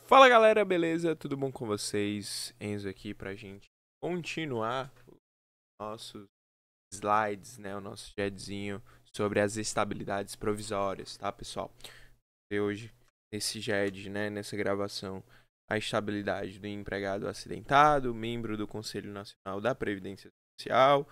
Fala galera, beleza? Tudo bom com vocês? Enzo aqui pra gente continuar os nossos slides, né? O nosso jetzinho sobre as estabilidades provisórias, tá, pessoal? E hoje, nesse JED, né, nessa gravação, a estabilidade do empregado acidentado, membro do Conselho Nacional da Previdência Social,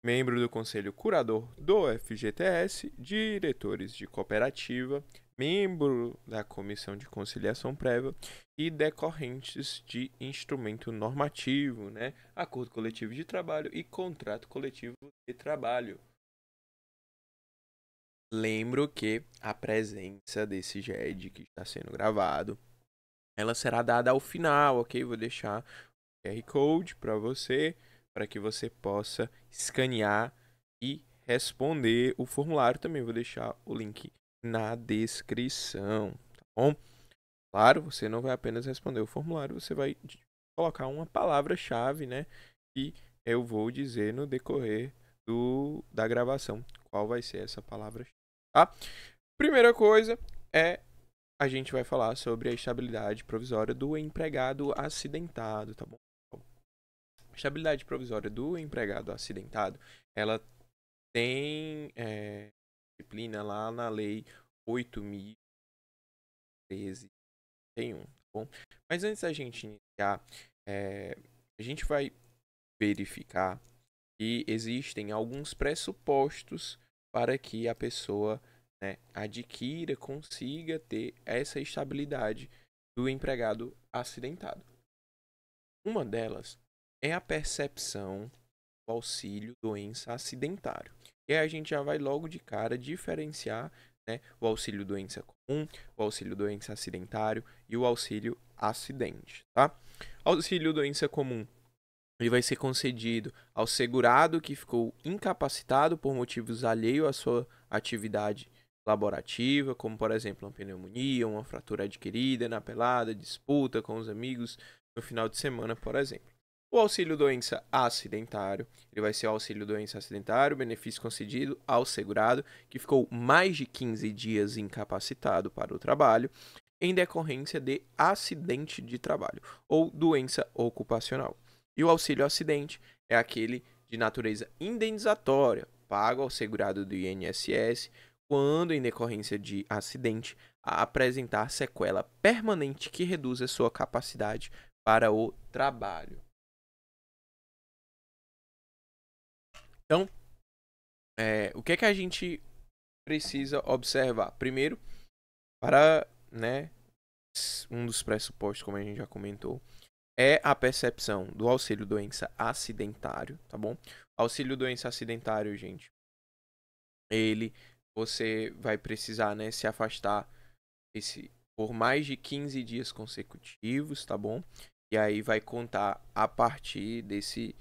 membro do Conselho Curador do FGTS, diretores de cooperativa, membro da Comissão de Conciliação Prévia e decorrentes de instrumento normativo, né? Acordo coletivo de trabalho e contrato coletivo de trabalho. Lembro que a presença desse GED que está sendo gravado, ela será dada ao final, ok? Vou deixar o QR Code para que você possa escanear e responder o formulário. Também vou deixar o link na descrição, tá bom? Claro, você não vai apenas responder o formulário, você vai colocar uma palavra-chave, né? Que eu vou dizer no decorrer da gravação. Qual vai ser essa palavra-chave, tá? Primeira coisa a gente vai falar sobre a estabilidade provisória do empregado acidentado, tá bom? A estabilidade provisória do empregado acidentado, ela tem disciplina lá na Lei 8.013/81, tá bom? Mas antes da gente iniciar, a gente vai verificar que existem alguns pressupostos para que a pessoa, né, adquira, consiga ter essa estabilidade do empregado acidentado. Uma delas é a percepção do auxílio doença acidentário. E aí a gente já vai logo de cara diferenciar, né, o auxílio doença comum, o auxílio doença acidentário e o auxílio acidente, tá? Auxílio doença comum, ele vai ser concedido ao segurado que ficou incapacitado por motivos alheios à sua atividade laborativa, como por exemplo uma pneumonia, uma fratura adquirida na pelada, disputa com os amigos no final de semana, por exemplo. O auxílio doença acidentário, ele vai ser o auxílio doença acidentário, benefício concedido ao segurado que ficou mais de 15 dias incapacitado para o trabalho em decorrência de acidente de trabalho ou doença ocupacional. E o auxílio acidente é aquele de natureza indenizatória, pago ao segurado do INSS quando, em decorrência de acidente, apresentar sequela permanente que reduza sua capacidade para o trabalho. Então, o que é que a gente precisa observar? Primeiro, para, né, um dos pressupostos, como a gente já comentou, é a percepção do auxílio doença acidentário, tá bom? Auxílio doença acidentário, gente, você vai precisar, né, se afastar por mais de 15 dias consecutivos, tá bom? E aí vai contar a partir desse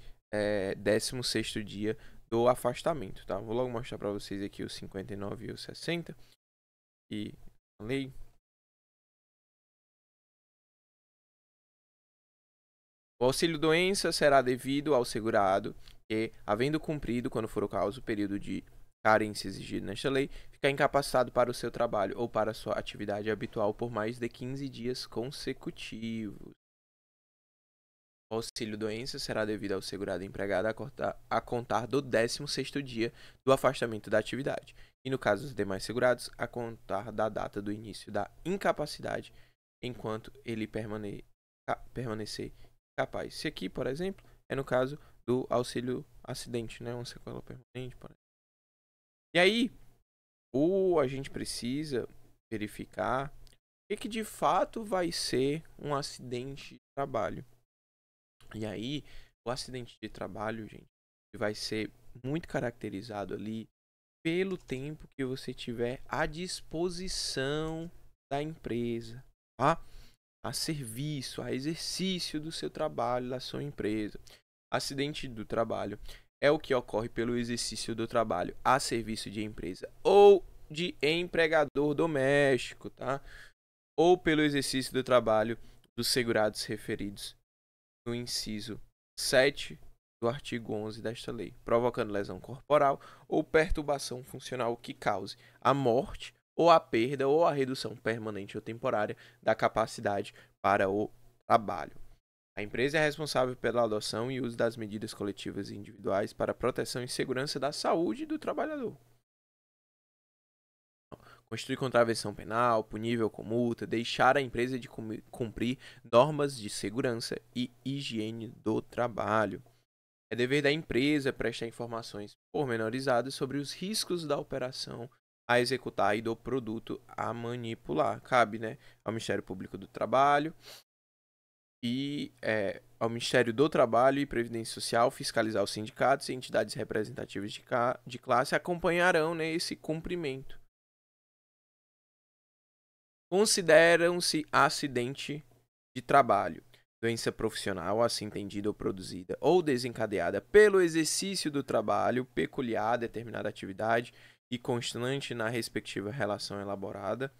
16º dia do afastamento, tá? Vou logo mostrar para vocês aqui os 59 e os 60 e a lei. O auxílio doença será devido ao segurado que, havendo cumprido, quando for o caso, o período de carência exigido nesta lei, ficar incapacitado para o seu trabalho ou para a sua atividade habitual por mais de 15 dias consecutivos. O auxílio doença será devido ao segurado empregado a contar do 16º dia do afastamento da atividade, e no caso dos demais segurados, a contar da data do início da incapacidade, enquanto ele permanecer capaz. Esse aqui, por exemplo, é no caso do auxílio acidente, né? Uma sequela permanente, por exemplo. E aí, a gente precisa verificar o que de fato vai ser um acidente de trabalho. E aí, o acidente de trabalho, gente, vai ser muito caracterizado ali pelo tempo que você tiver à disposição da empresa, tá? A serviço, a exercício do seu trabalho, da sua empresa. Acidente do trabalho é o que ocorre pelo exercício do trabalho a serviço de empresa ou de empregador doméstico, tá? Ou pelo exercício do trabalho dos segurados referidos no inciso 7 do artigo 11 desta lei, provocando lesão corporal ou perturbação funcional que cause a morte ou a perda ou a redução permanente ou temporária da capacidade para o trabalho. A empresa é responsável pela adoção e uso das medidas coletivas e individuais para a proteção e segurança da saúde do trabalhador. Constitui contravenção penal, punível com multa, deixar a empresa de cumprir normas de segurança e higiene do trabalho. É dever da empresa prestar informações pormenorizadas sobre os riscos da operação a executar e do produto a manipular. Cabe, né, ao Ministério Público do Trabalho e ao Ministério do Trabalho e Previdência Social fiscalizar os sindicatos e entidades representativas de classe acompanharão, né, esse cumprimento. Consideram-se acidente de trabalho, doença profissional, assim entendida ou produzida ou desencadeada pelo exercício do trabalho peculiar a determinada atividade e constante na respectiva relação elaborada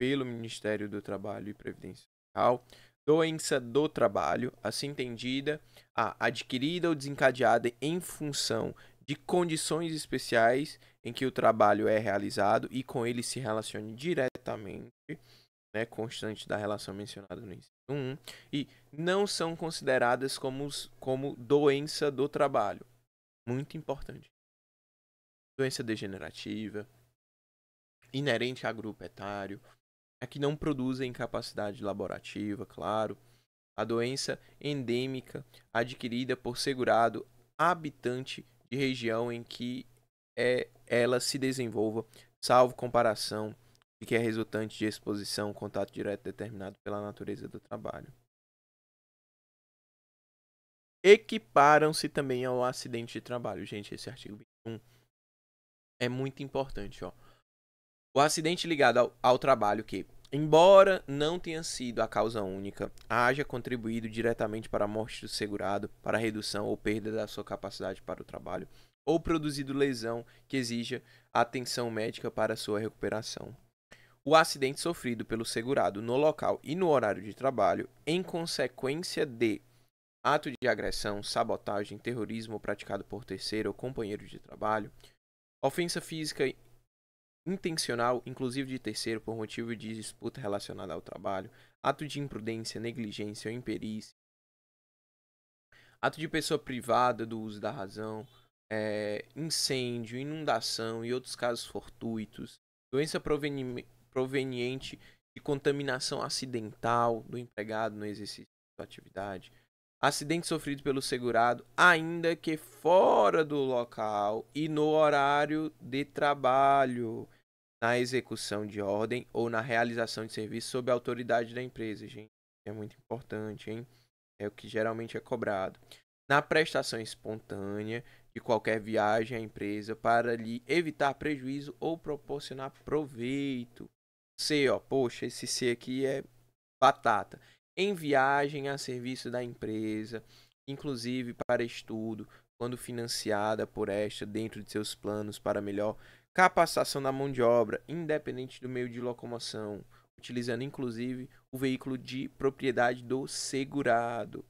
pelo Ministério do Trabalho e Previdência Social. Doença do trabalho, assim entendida, adquirida ou desencadeada em função de condições especiais em que o trabalho é realizado e com ele se relacione diretamente, né, constante da relação mencionada no inciso 1, e não são consideradas como doença do trabalho. Muito importante. Doença degenerativa, inerente a grupo etário, a que não produzem incapacidade laborativa, claro. A doença endêmica adquirida por segurado habitante de região em que ela se desenvolva, salvo comparação de que é resultante de exposição, contato direto determinado pela natureza do trabalho. Equiparam-se também ao acidente de trabalho. Gente, esse artigo 21 é muito importante, ó. O acidente ligado ao trabalho que, embora não tenha sido a causa única, haja contribuído diretamente para a morte do segurado, para a redução ou perda da sua capacidade para o trabalho, ou produzido lesão que exija atenção médica para sua recuperação. O acidente sofrido pelo segurado no local e no horário de trabalho, em consequência de ato de agressão, sabotagem, terrorismo praticado por terceiro ou companheiro de trabalho, ofensa física intencional, inclusive de terceiro, por motivo de disputa relacionada ao trabalho, ato de imprudência, negligência ou imperícia, ato de pessoa privada do uso da razão, incêndio, inundação e outros casos fortuitos, doença proveniente de contaminação acidental do empregado no exercício da atividade, acidente sofrido pelo segurado, ainda que fora do local e no horário de trabalho, na execução de ordem ou na realização de serviço sob a autoridade da empresa, gente. É muito importante, hein? É o que geralmente é cobrado. Na prestação espontânea de qualquer viagem à empresa para lhe evitar prejuízo ou proporcionar proveito. C, ó, poxa, esse C aqui é batata. Em viagem a serviço da empresa, inclusive para estudo, quando financiada por esta dentro de seus planos para melhor capacitação da mão de obra, independente do meio de locomoção, utilizando inclusive o veículo de propriedade do segurado.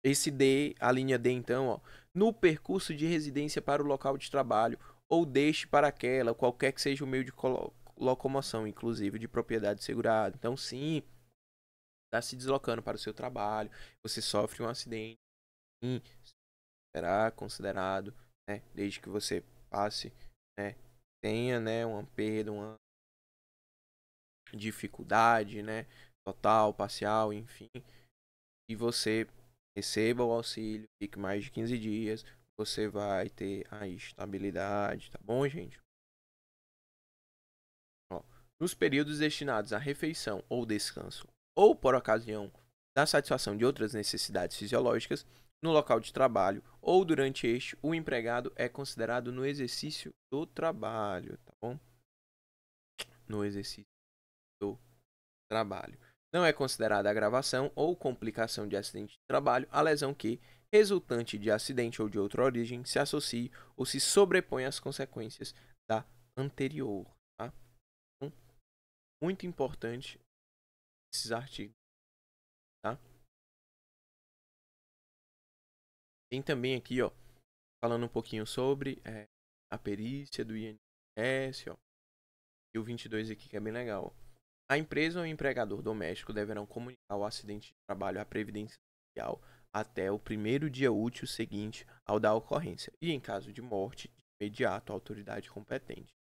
Esse D, a linha D então, ó, no percurso de residência para o local de trabalho, ou deixe para aquela, qualquer que seja o meio de locomoção, inclusive de propriedade segurada. Então, sim, está se deslocando para o seu trabalho, você sofre um acidente, sim, será considerado, né, desde que você passe, né, tenha, né, uma perda, uma dificuldade, né, total, parcial, enfim, e você receba o auxílio, fique mais de 15 dias, você vai ter a estabilidade, tá bom, gente? Ó, nos períodos destinados à refeição ou descanso, ou por ocasião da satisfação de outras necessidades fisiológicas, no local de trabalho ou durante este, o empregado é considerado no exercício do trabalho, tá bom? No exercício do trabalho. Não é considerada agravação ou complicação de acidente de trabalho a lesão que, resultante de acidente ou de outra origem, se associe ou se sobrepõe às consequências da anterior. Tá? Então, muito importante esses artigos. Tá? Tem também aqui, ó, falando um pouquinho sobre a perícia do INSS, ó. E o 22 aqui que é bem legal. A empresa ou o empregador doméstico deverão comunicar o acidente de trabalho à Previdência Social até o primeiro dia útil seguinte ao da ocorrência e, em caso de morte, de imediato à autoridade competente,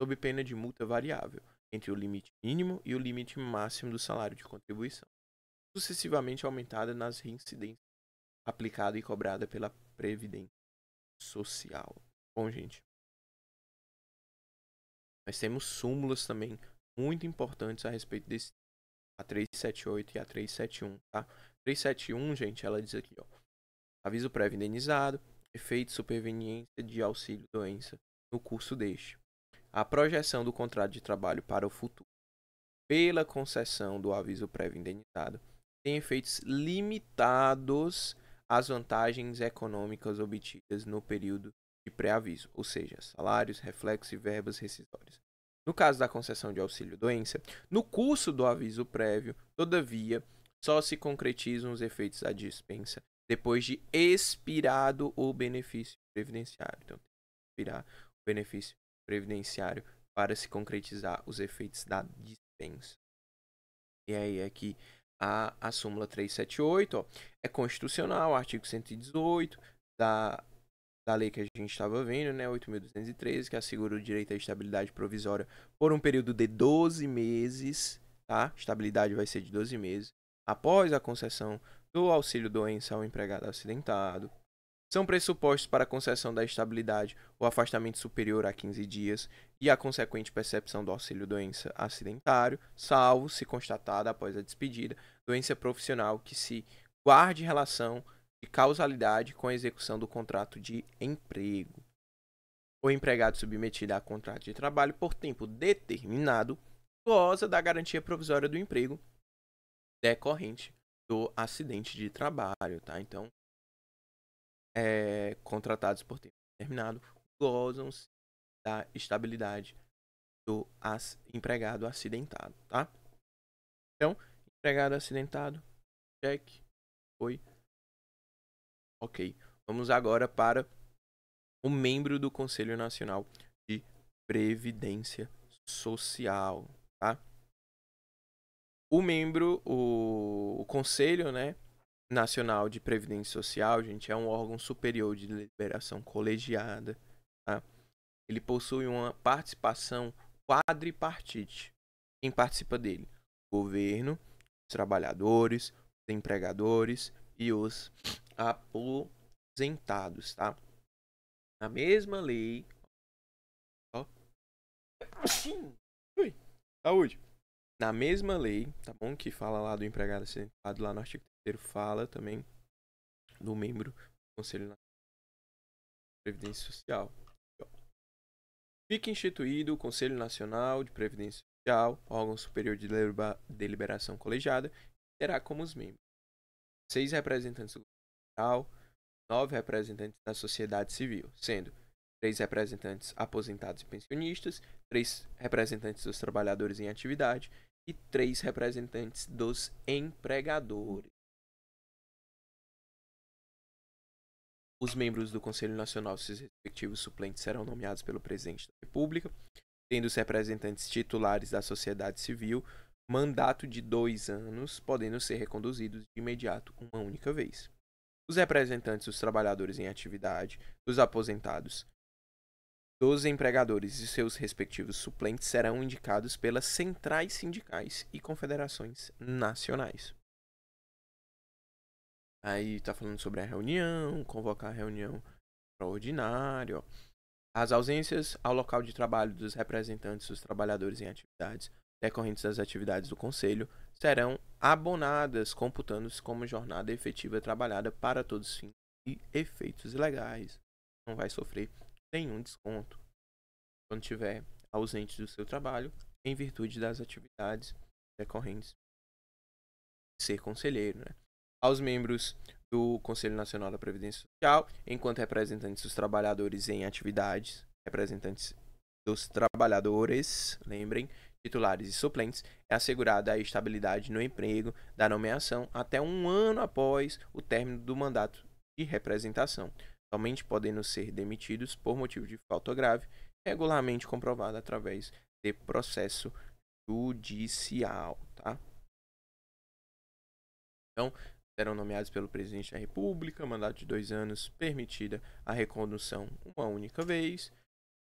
sob pena de multa variável entre o limite mínimo e o limite máximo do salário de contribuição, sucessivamente aumentada nas reincidências aplicada e cobrada pela Previdência Social. Bom, gente, nós temos súmulas também muito importantes a respeito desse, a 378 e a 371, tá? 371, gente, ela diz aqui, ó, aviso prévio indenizado, efeito superveniência de auxílio-doença no curso deste. A projeção do contrato de trabalho para o futuro pela concessão do aviso prévio indenizado tem efeitos limitados às vantagens econômicas obtidas no período de pré-aviso, ou seja, salários, reflexos e verbas rescisórias. No caso da concessão de auxílio-doença, no curso do aviso prévio, todavia, só se concretizam os efeitos da dispensa depois de expirado o benefício previdenciário. Então, tem que expirar o benefício previdenciário para se concretizar os efeitos da dispensa. E aí aqui a súmula 378, ó, é constitucional, artigo 118 da lei que a gente estava vendo, né, 8.213, que assegura o direito à estabilidade provisória por um período de 12 meses, tá? Estabilidade vai ser de 12 meses, após a concessão do auxílio-doença ao empregado acidentado. São pressupostos para a concessão da estabilidade o afastamento superior a 15 dias e a consequente percepção do auxílio-doença acidentário, salvo se constatada após a despedida doença profissional que se guarde relação de causalidade com a execução do contrato de emprego. O empregado submetido a contrato de trabalho por tempo determinado goza da garantia provisória do emprego decorrente do acidente de trabalho, tá? Então, contratados por tempo determinado gozam da estabilidade do empregado acidentado, tá? Então, empregado acidentado, cheque, foi. Ok. Vamos agora para o membro do Conselho Nacional de Previdência Social, tá? O Conselho, né, Nacional de Previdência Social, gente, é um órgão superior de deliberação colegiada, tá? Ele possui uma participação quadripartite. Quem participa dele? O governo, os trabalhadores, os empregadores e os aposentados, tá? Na mesma lei, ó, ui, saúde. Na mesma lei, tá bom? Que fala lá do empregado acidentado, lá no artigo 3º fala também do membro do Conselho Nacional de Previdência Social. Fica instituído o Conselho Nacional de Previdência Social, órgão superior de deliberação colegiada, que terá como os membros 6 representantes do governo federal, 9 representantes da sociedade civil, sendo 3 representantes aposentados e pensionistas, 3 representantes dos trabalhadores em atividade e 3 representantes dos empregadores. Os membros do Conselho Nacional e seus respectivos suplentes serão nomeados pelo Presidente da República, tendo os representantes titulares da sociedade civil mandato de 2 anos, podendo ser reconduzidos de imediato uma única vez. Os representantes dos trabalhadores em atividade, dos aposentados, dos empregadores e seus respectivos suplentes serão indicados pelas centrais sindicais e confederações nacionais. Aí tá falando sobre a reunião, convocar a reunião extraordinária. As ausências ao local de trabalho dos representantes dos trabalhadores em atividades decorrentes das atividades do Conselho serão abonadas, computando-se como jornada efetiva trabalhada para todos os fins e efeitos legais. Não vai sofrer nenhum desconto quando estiver ausente do seu trabalho em virtude das atividades decorrentes de ser conselheiro, né? Aos membros do Conselho Nacional da Previdência Social, enquanto representantes dos trabalhadores em atividades, representantes dos trabalhadores, lembrem, titulares e suplentes, é assegurada a estabilidade no emprego da nomeação até 1 ano após o término do mandato de representação, somente podendo ser demitidos por motivo de falta grave, regularmente comprovada através de processo judicial, tá? Então, serão nomeados pelo presidente da República, mandato de 2 anos, permitida a recondução uma única vez,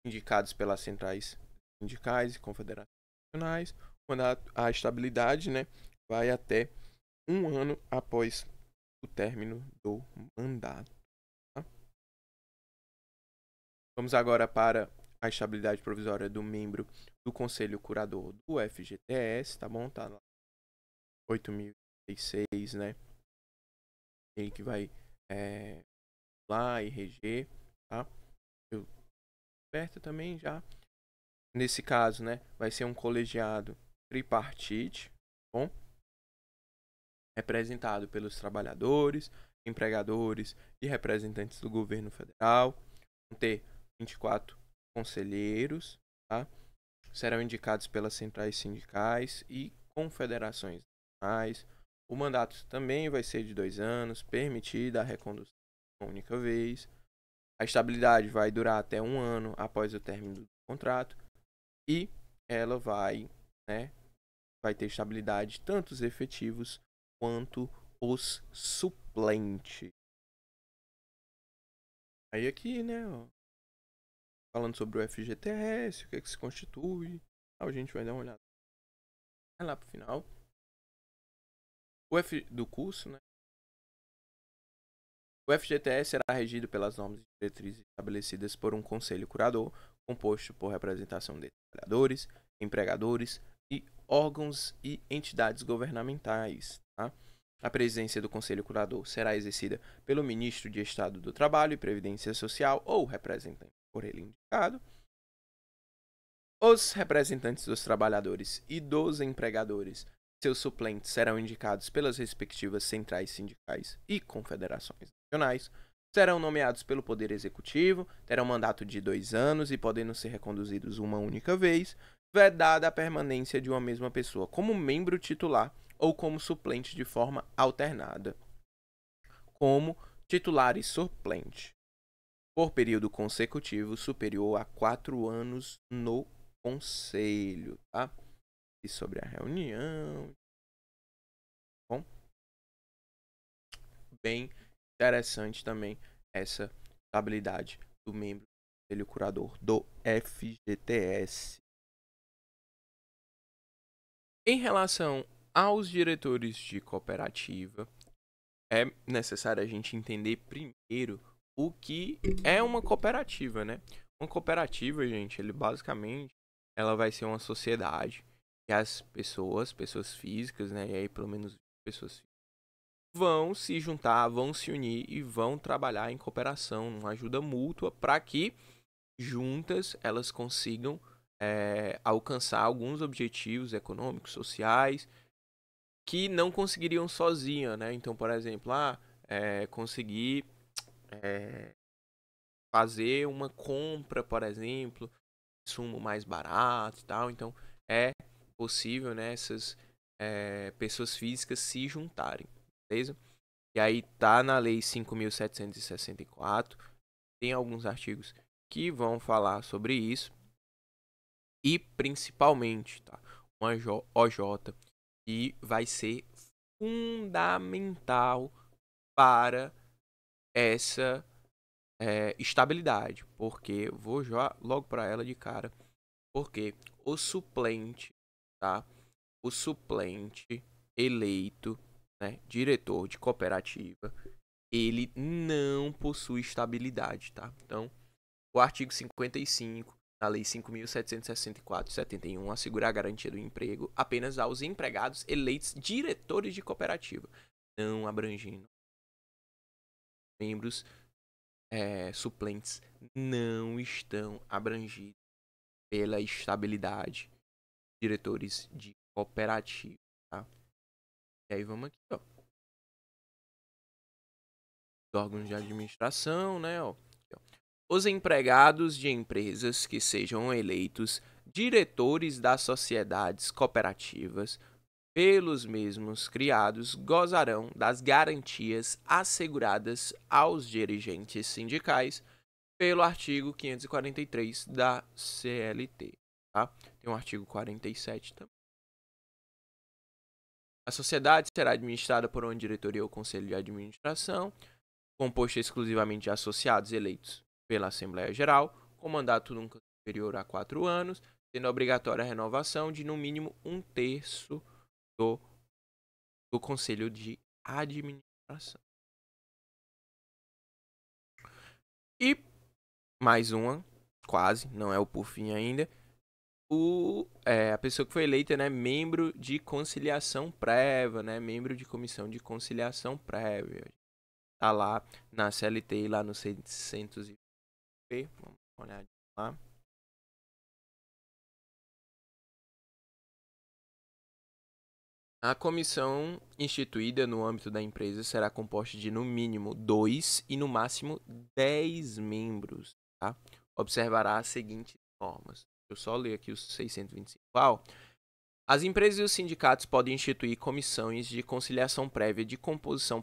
indicados pelas centrais sindicais e confederações nacionais, quando a estabilidade, né, vai até 1 ano após o término do mandato. Tá? Vamos agora para a estabilidade provisória do membro do Conselho Curador do FGTS, tá bom? Tá lá 8.006, né? Ele que vai lá e reger, tá? Eu aberto também já. Nesse caso, né, vai ser um colegiado tripartite, bom? Representado pelos trabalhadores, empregadores e representantes do governo federal. Vão ter 24 conselheiros, tá? Serão indicados pelas centrais sindicais e confederações nacionais. O mandato também vai ser de 2 anos, permitida a recondução uma única vez. A estabilidade vai durar até 1 ano após o término do contrato e ela vai ter estabilidade tanto os efetivos quanto os suplentes. Aí aqui, né, ó, falando sobre o FGTS, o que é que se constitui, a gente vai dar uma olhada lá pro final. O do curso, né? O FGTS será regido pelas normas e diretrizes estabelecidas por um conselho curador, composto por representação de trabalhadores, empregadores e órgãos e entidades governamentais. Tá? A presidência do conselho curador será exercida pelo ministro de Estado do Trabalho e Previdência Social ou representante por ele indicado. Os representantes dos trabalhadores e dos empregadores, seus suplentes, serão indicados pelas respectivas centrais sindicais e confederações nacionais, serão nomeados pelo Poder Executivo, terão mandato de 2 anos e podendo ser reconduzidos uma única vez, vedada a permanência de uma mesma pessoa como membro titular ou como suplente de forma alternada, como titular e suplente, por período consecutivo superior a 4 anos no conselho, tá? E sobre a reunião. Bom, bem interessante também essa estabilidade do membro do conselho curador do FGTS. Em relação aos diretores de cooperativa, é necessário a gente entender primeiro o que é uma cooperativa, né? Uma cooperativa, gente, ele basicamente ela vai ser uma sociedade que as pessoas físicas, né, e aí pelo menos pessoas físicas, vão se juntar, vão se unir e vão trabalhar em cooperação, uma ajuda mútua para que juntas elas consigam alcançar alguns objetivos econômicos, sociais, que não conseguiriam sozinha, né? Então, por exemplo, conseguir fazer uma compra, por exemplo, insumo mais barato e tal. Então, é possível, né, essas pessoas físicas se juntarem, beleza? E aí tá na Lei 5.764, tem alguns artigos que vão falar sobre isso. E principalmente, tá, uma OJ, que vai ser fundamental para essa estabilidade, porque vou já logo para ela de cara, porque o suplente, tá? O suplente eleito, né, diretor de cooperativa, ele não possui estabilidade, tá? Então, o artigo 55 da Lei 5.764/71 assegura a garantia do emprego apenas aos empregados eleitos diretores de cooperativa, não abrangindo membros suplentes, não estão abrangidos pela estabilidade diretores de cooperativa, tá? E aí vamos aqui, ó. Os órgãos de administração, né, ó. Os empregados de empresas que sejam eleitos diretores das sociedades cooperativas pelos mesmos criados gozarão das garantias asseguradas aos dirigentes sindicais pelo artigo 543 da CLT. tá? Tem o artigo 47 também. A sociedade será administrada por uma diretoria ou conselho de administração, composto exclusivamente de associados eleitos pela Assembleia Geral, com mandato nunca superior a 4 anos, sendo obrigatória a renovação de no mínimo 1/3 do conselho de administração. E mais uma, quase, não é o por fim ainda, a pessoa que foi eleita, né, membro de conciliação prévia, né, membro de comissão de conciliação prévia. Tá lá na CLT, lá no 600 vamos olhar lá. A comissão instituída no âmbito da empresa será composta de no mínimo 2 e no máximo 10 membros, tá? Observará as seguintes normas. Eu só ler aqui os 625. As empresas e os sindicatos podem instituir comissões de conciliação prévia de composição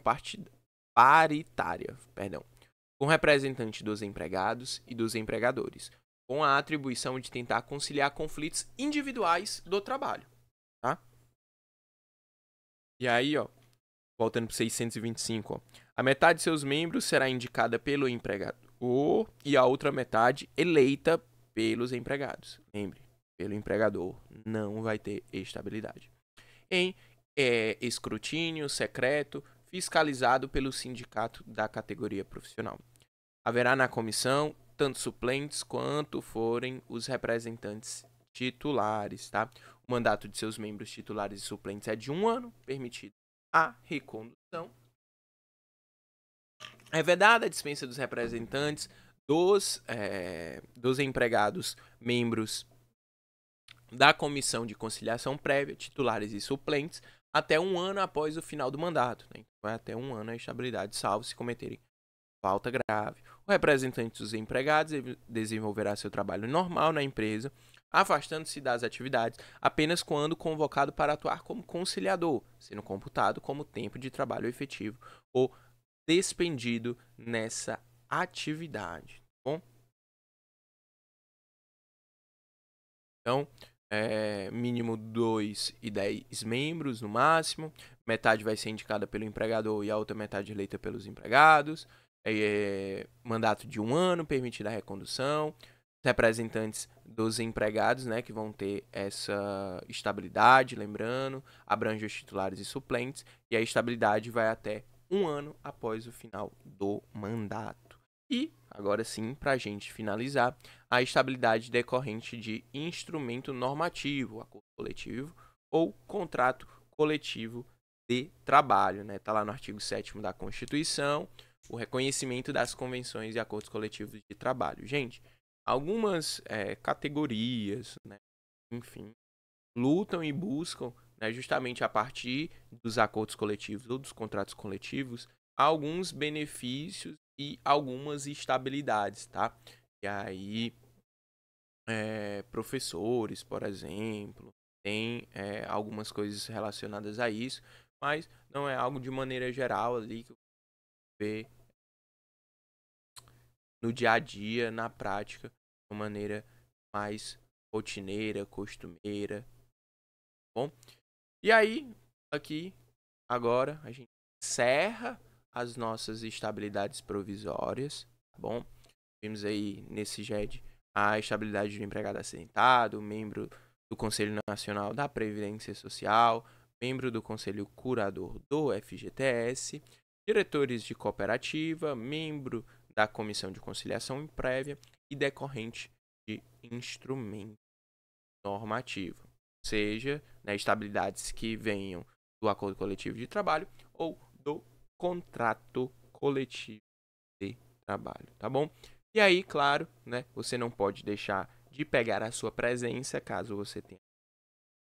paritária, com representantes dos empregados e dos empregadores, com a atribuição de tentar conciliar conflitos individuais do trabalho, tá? E aí, voltando para 625, a metade de seus membros será indicada pelo empregador e a outra metade eleita pelos empregados. Lembre, pelo empregador não vai ter estabilidade. Em escrutínio secreto, fiscalizado pelo sindicato da categoria profissional. Haverá na comissão tanto suplentes quanto forem os representantes titulares, tá? O mandato de seus membros titulares e suplentes é de 1 ano, permitido a recondução. É vedada a dispensa dos representantes dos empregados membros da comissão de conciliação prévia, titulares e suplentes, até 1 ano após o final do mandato. Né? Então, vai até 1 ano a estabilidade, salvo se cometerem falta grave. O representante dos empregados desenvolverá seu trabalho normal na empresa, afastando-se das atividades apenas quando convocado para atuar como conciliador, sendo computado como tempo de trabalho efetivo ou despendido nessa atividade. Tá bom? Então, mínimo 2 e 10 membros no máximo. Metade vai ser indicada pelo empregador e a outra metade eleita pelos empregados. Mandato de 1 ano, permitida a recondução. Representantes dos empregados, né, que vão ter essa estabilidade, lembrando, abrange os titulares e suplentes, e a estabilidade vai até 1 ano após o final do mandato. E, agora sim, para a gente finalizar, a estabilidade decorrente de instrumento normativo, acordo coletivo ou contrato coletivo de trabalho, né? Tá lá no artigo 7º da Constituição, o reconhecimento das convenções e acordos coletivos de trabalho. Gente, algumas categorias, né, enfim, lutam e buscam, né, justamente a partir dos acordos coletivos ou dos contratos coletivos, alguns benefícios e algumas estabilidades, tá? E aí, professores, por exemplo, tem algumas coisas relacionadas a isso, mas não é algo de maneira geral ali que eu vê no dia a dia, na prática, de uma maneira mais rotineira, costumeira, bom? E aí, aqui, agora, a gente encerra as nossas estabilidades provisórias, tá bom? Vimos aí nesse GED a estabilidade do empregado acidentado, membro do Conselho Nacional da Previdência Social, membro do Conselho Curador do FGTS, diretores de cooperativa, membro da Comissão de Conciliação Prévia e decorrente de instrumento normativo, seja, né, estabilidades que venham do acordo coletivo de trabalho ou do contrato coletivo de trabalho, tá bom? E aí, claro, né, você não pode deixar de pegar a sua presença, caso você tenha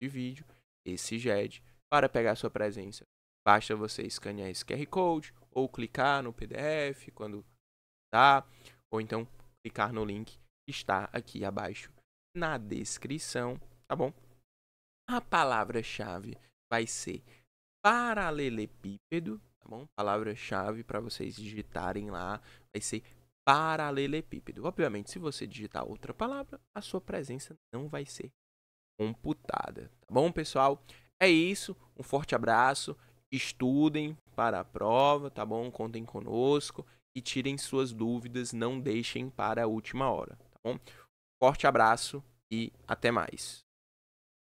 de vídeo, esse GED. Para pegar a sua presença, basta você escanear esse QR Code ou clicar no PDF quando dá, ou então clicar no link que está aqui abaixo na descrição, tá bom? A palavra-chave vai ser paralelepípedo, tá bom? Palavra-chave para vocês digitarem lá vai ser paralelepípedo. Obviamente, se você digitar outra palavra, a sua presença não vai ser computada. Tá bom, pessoal? É isso. Um forte abraço. Estudem para a prova, tá bom? Contem conosco e tirem suas dúvidas. Não deixem para a última hora, tá bom? Forte abraço e até mais.